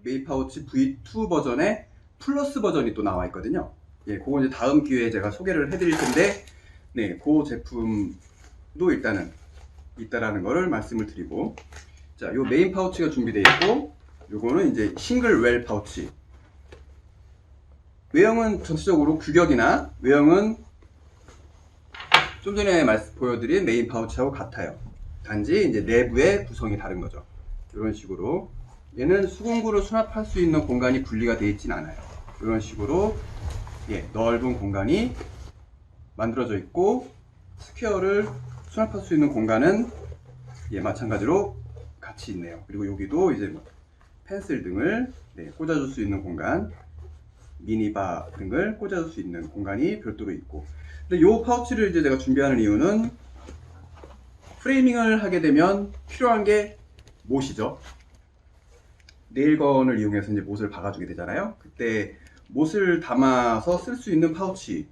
메인 파우치 V2 버전에 플러스 버전이 또 나와 있거든요. 예, 그거 이제 다음 기회에 제가 소개를 해드릴 텐데, 네, 그 제품도 일단은 있다라는 거를 말씀을 드리고, 자, 요 메인 파우치가 준비되어 있고, 요거는 이제 싱글 웰 파우치. 외형은 전체적으로 규격이나 외형은 좀 전에 보여드린 메인 파우치하고 같아요. 단지 이제 내부의 구성이 다른 거죠. 이런 식으로 얘는 수공구를 수납할 수 있는 공간이 분리가 되어 있진 않아요. 이런 식으로 예, 넓은 공간이 만들어져 있고, 스퀘어를 수납할 수 있는 공간은 예, 마찬가지로 같이 있네요. 그리고 여기도 이제 뭐 펜슬 등을 네, 꽂아줄 수 있는 공간, 미니바 등을 꽂아줄 수 있는 공간이 별도로 있고, 근데 이 파우치를 이제 제가 준비하는 이유는 프레이밍을 하게 되면 필요한 게 못이죠. 네일건을 이용해서 이제 못을 박아주게 되잖아요. 그때 못을 담아서 쓸 수 있는 파우치,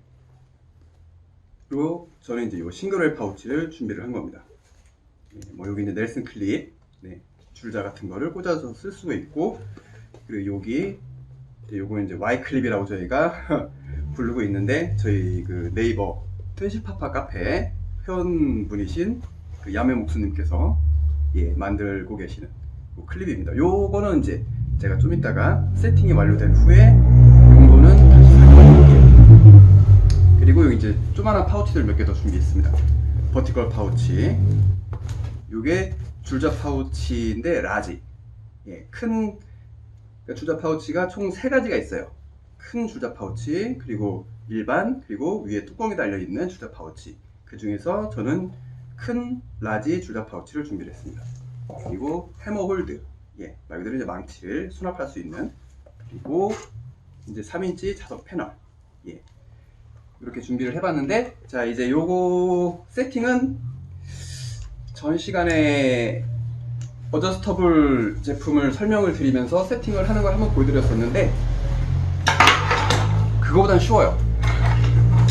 그리고 저는 이제 이 싱글웰 파우치를 준비를 한 겁니다. 네, 뭐 여기 이제 넬슨 클립, 네, 줄자 같은 거를 꽂아서 쓸 수가 있고, 그리고 여기 요거는 이제 Y 클립이라고 저희가 부르고 있는데, 저희 그 네이버 트윈실파파 카페 회원분이신 그 야매 목수님께서 예, 만들고 계시는 그 클립입니다. 요거는 이제 제가 좀 이따가 세팅이 완료된 후에 용도는 다시 설명드릴게요. 그리고 여기 이제 조그마한 파우치들 몇 개 더 준비했습니다. 버티컬 파우치, 요게 줄자 파우치인데 라지, 예, 큰 줄자 파우치가 총 3가지가 있어요. 큰 줄자 파우치, 그리고 일반, 그리고 위에 뚜껑이 달려있는 줄자 파우치. 그 중에서 저는 큰 라지 줄자 파우치를 준비를 했습니다. 그리고 해머 홀드, 예, 말 그대로 이제 망치를 수납할 수 있는, 그리고 이제 3인치 자석 패널, 예, 이렇게 준비를 해봤는데, 자, 이제 요거 세팅은 전 시간에 어저스터블 제품을 설명을 드리면서 세팅을 하는 걸 한번 보여드렸었는데, 그거보단 쉬워요.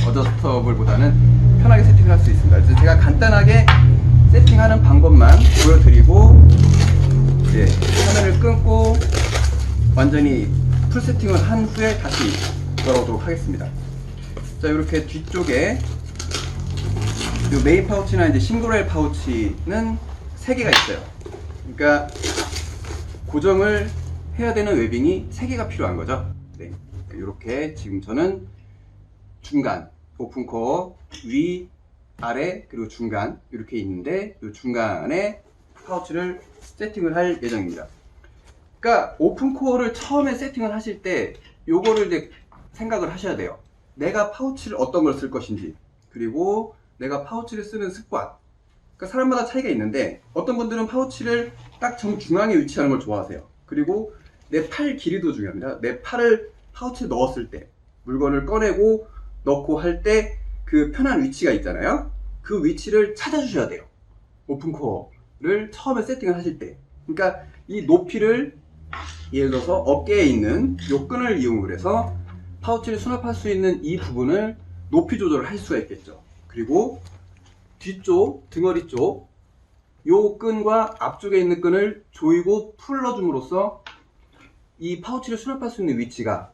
어저스터블보다는 편하게 세팅을 할 수 있습니다. 그래서 제가 간단하게 세팅하는 방법만 보여드리고, 예, 화면을 끊고 완전히 풀 세팅을 한 후에 다시 돌아오도록 하겠습니다. 자, 이렇게 뒤쪽에 이 메인 파우치나 이제 싱글웰 파우치는 3개가 있어요. 그러니까 고정을 해야 되는 웨빙이 3개가 필요한 거죠. 네, 이렇게 지금 저는 중간 오픈코어 위, 아래, 그리고 중간 이렇게 있는데, 이 중간에 파우치를 세팅을 할 예정입니다. 그러니까 오픈코어를 처음에 세팅을 하실 때 요거를 이제 생각을 하셔야 돼요. 내가 파우치를 어떤 걸 쓸 것인지, 그리고 내가 파우치를 쓰는 습관. 그러니까 사람마다 차이가 있는데, 어떤 분들은 파우치를 딱 정중앙에 위치하는 걸 좋아하세요. 그리고 내 팔 길이도 중요합니다. 내 팔을 파우치에 넣었을 때, 물건을 꺼내고 넣고 할 때 그 편한 위치가 있잖아요. 그 위치를 찾아주셔야 돼요. 오픈코어를 처음에 세팅을 하실 때. 그러니까 이 높이를 예를 들어서 어깨에 있는 요 끈을 이용을 해서 파우치를 수납할 수 있는 이 부분을 높이 조절을 할 수가 있겠죠. 그리고 뒤쪽, 등허리 쪽, 요 끈과 앞쪽에 있는 끈을 조이고 풀러줌으로써 이 파우치를 수납할 수 있는 위치가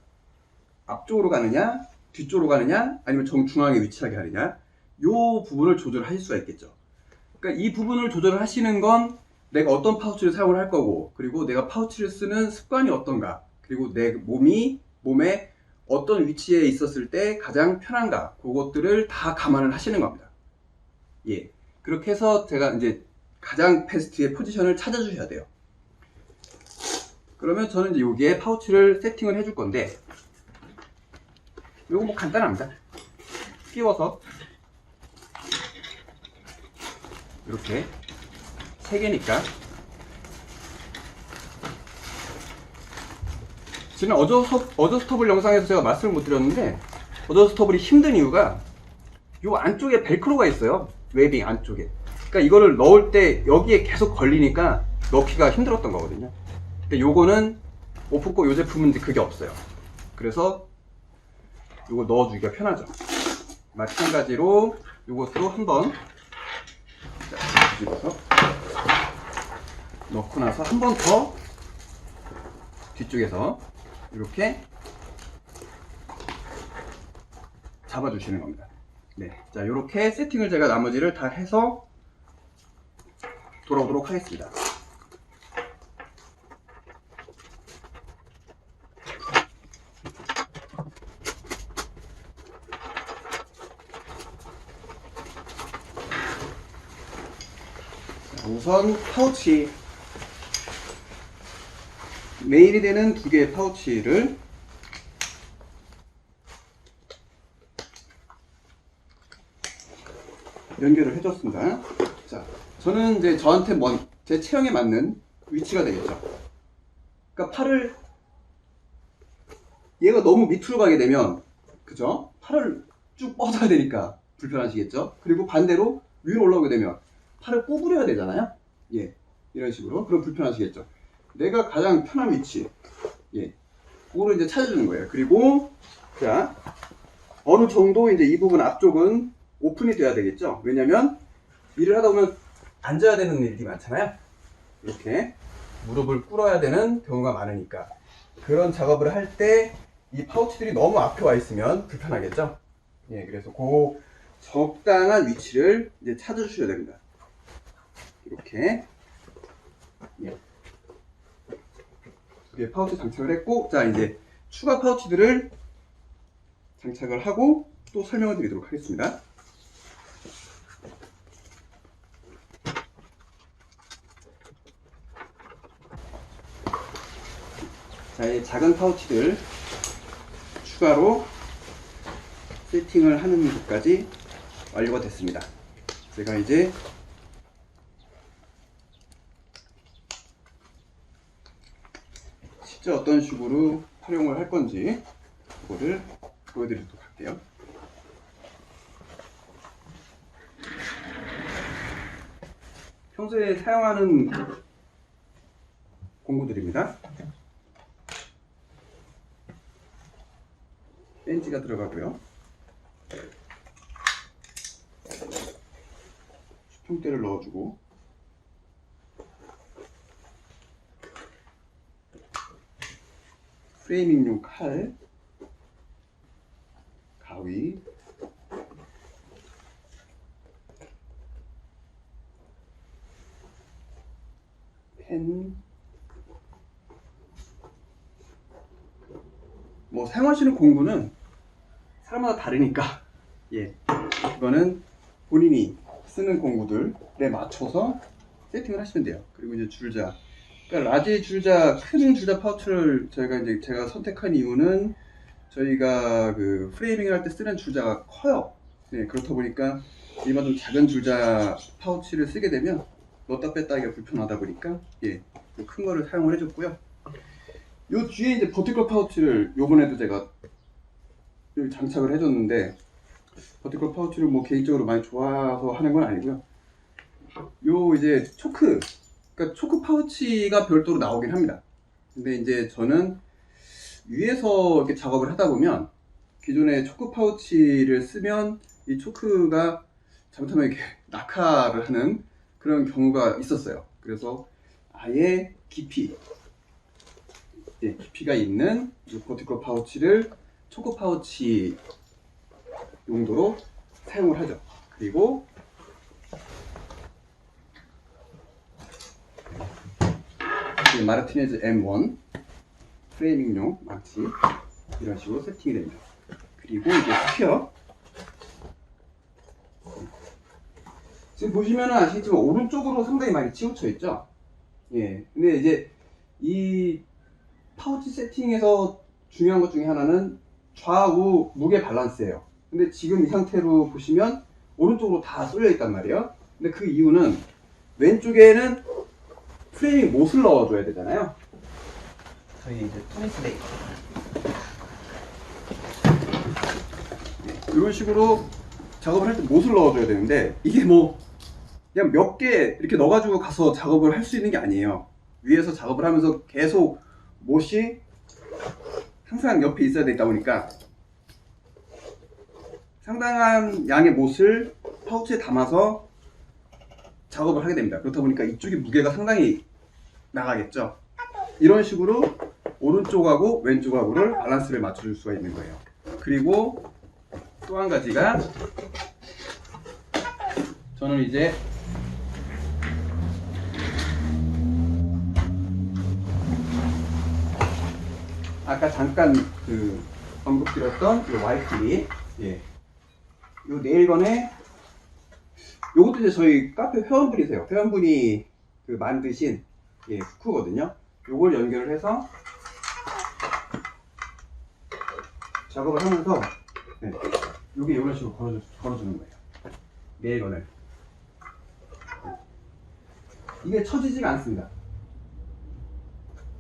앞쪽으로 가느냐, 뒤쪽으로 가느냐, 아니면 정중앙에 위치하게 하느냐, 요 부분을 조절할 수가 있겠죠. 그러니까 이 부분을 조절을 하시는 건 내가 어떤 파우치를 사용을 할 거고, 그리고 내가 파우치를 쓰는 습관이 어떤가, 그리고 내 몸에 어떤 위치에 있었을 때 가장 편한가, 그것들을 다 감안을 하시는 겁니다. 예, 그렇게 해서 제가 이제 가장 베스트의 포지션을 찾아주셔야 돼요. 그러면 저는 이제 여기에 파우치를 세팅을 해줄 건데, 요거 뭐 간단합니다. 끼워서 이렇게 3개니까. 지금 어저스터블 영상에서 제가 말씀을 못 드렸는데, 어저스터블이 힘든 이유가 요 안쪽에 벨크로가 있어요. 웨빙 안쪽에. 그러니까 이거를 넣을 때 여기에 계속 걸리니까 넣기가 힘들었던 거거든요. 근데 요거는 오픈코 요 제품은 이제 그게 없어요. 그래서 요거 넣어주기가 편하죠. 마찬가지로 요것도 한번 뒤집어서 넣고 나서 한 번 더 뒤쪽에서 이렇게 잡아주시는 겁니다. 네, 자 이렇게 세팅을 제가 나머지를 다 해서 돌아오도록 하겠습니다. 우선 파우치, 메인이 되는 두 개의 파우치를 연결을 해줬습니다. 자, 저는 이제 저한테 제 체형에 맞는 위치가 되겠죠. 그러니까 팔을, 얘가 너무 밑으로 가게 되면, 그죠? 팔을 쭉 뻗어야 되니까 불편하시겠죠? 그리고 반대로 위로 올라오게 되면 팔을 구부려야 되잖아요. 예, 이런 식으로. 그럼 불편하시겠죠? 내가 가장 편한 위치, 예, 그거를 이제 찾아주는 거예요. 그리고 자, 어느 정도 이제 이 부분 앞쪽은 오픈이 돼야 되겠죠. 왜냐면 일을 하다 보면 앉아야 되는 일이 많잖아요. 이렇게 무릎을 꿇어야 되는 경우가 많으니까 그런 작업을 할 때 이 파우치들이 너무 앞에 와 있으면 불편하겠죠. 예, 그래서 그 적당한 위치를 이제 찾아주셔야 됩니다. 이렇게, 예, 두 개 파우치 장착을 했고, 자 이제 추가 파우치들을 장착을 하고 또 설명을 드리도록 하겠습니다. 자, 이 작은 파우치들 추가로 세팅을 하는 것까지 완료가 됐습니다. 제가 이제 실제 어떤 식으로 활용을 할 건지 그거를 보여드리도록 할게요. 평소에 사용하는 공구들입니다. 렌즈가 들어가고요. 수평대를 넣어주고, 프레이밍용 칼, 가위, 펜, 뭐 사용하시는 공구는 사람마다 다르니까, 예, 이거는 본인이 쓰는 공구들에 맞춰서 세팅을 하시면 돼요. 그리고 이제 줄자, 그러니까 라지 줄자, 큰 줄자 파우치를 제가 선택한 이유는 저희가 그 프레이밍을 할 때 쓰는 줄자가 커요. 네, 그렇다 보니까 일반 좀 작은 줄자 파우치를 쓰게 되면 넣었다 뺐다 하기가 불편하다 보니까, 예, 큰 거를 사용을 해줬고요. 요 뒤에 이제 버티컬 파우치를 요번에도 제가 여기 장착을 해줬는데, 버티컬 파우치를 뭐 개인적으로 많이 좋아서 하는 건 아니고요. 요 이제 초크, 그러니까 초크 파우치가 별도로 나오긴 합니다. 근데 이제 저는 위에서 이렇게 작업을 하다 보면 기존의 초크 파우치를 쓰면 이 초크가 잘못하면 이렇게 낙하를 하는 그런 경우가 있었어요. 그래서 아예 깊이가 있는 이 버티컬 파우치를 초크 파우치 용도로 사용을 하죠. 그리고 마르티네즈 M1 프레이밍용 망치, 이런 식으로 세팅이 됩니다. 그리고 이제 스피어, 지금 보시면 아시겠지만 오른쪽으로 상당히 많이 치우쳐 있죠. 예, 근데 이제 이 파우치 세팅에서 중요한 것 중에 하나는 좌우 무게 밸런스예요. 근데 지금 이 상태로 보시면 오른쪽으로 다 쏠려 있단 말이에요. 근데 그 이유는 왼쪽에는 프레이밍 못을 넣어줘야 되잖아요. 저희 이제 투니스레이, 네, 이런 식으로 작업을 할 때 못을 넣어줘야 되는데, 이게 뭐 그냥 몇 개 이렇게 넣어가지고 가서 작업을 할 수 있는 게 아니에요. 위에서 작업을 하면서 계속 못이 항상 옆에 있어야 되다 보니까 상당한 양의 못을 파우치에 담아서 작업을 하게 됩니다. 그렇다 보니까 이쪽이 무게가 상당히 나가겠죠. 이런 식으로 오른쪽하고 왼쪽하고를 밸런스를 맞춰줄 수가 있는 거예요. 그리고 또 한 가지가 저는 이제 아까 잠깐 언급드렸던 이 와이프리, 예, 요 네일건에 요것도 이제 저희 카페 회원분이세요. 회원분이 만드신 후크거든요. 요걸 연결을 해서 작업을 하면서 요게 이런 식으로 걸어주는 거예요. 네일건을. 이게 처지지가 않습니다.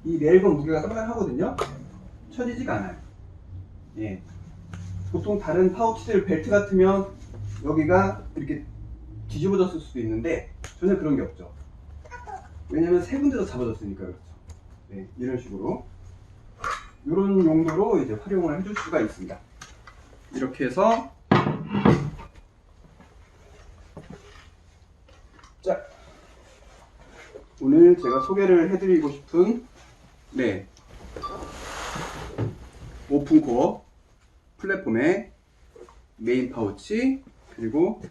이 네일건 무게가 상당하거든요. 처지지가 않아요. 예. 보통 다른 파우치들 벨트 같으면 여기가 이렇게 뒤집어졌을 수도 있는데 전혀 그런 게 없죠. 왜냐면 세 군데서 잡아졌으니까. 그렇죠. 네, 이런 식으로 이런 용도로 이제 활용을 해줄 수가 있습니다. 이렇게 해서 자, 오늘 제가 소개를 해드리고 싶은 오픈코어 플랫폼의 메인 파우치, 그리고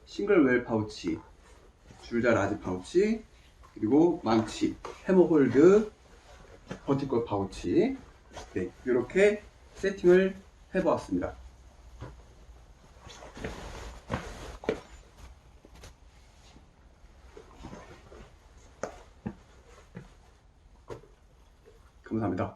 싱글 웰 파우치, 줄자 라지 파우치, 그리고 망치, 해머홀드, 버티컬 파우치, 이렇게 세팅을 해보았습니다. 감사합니다.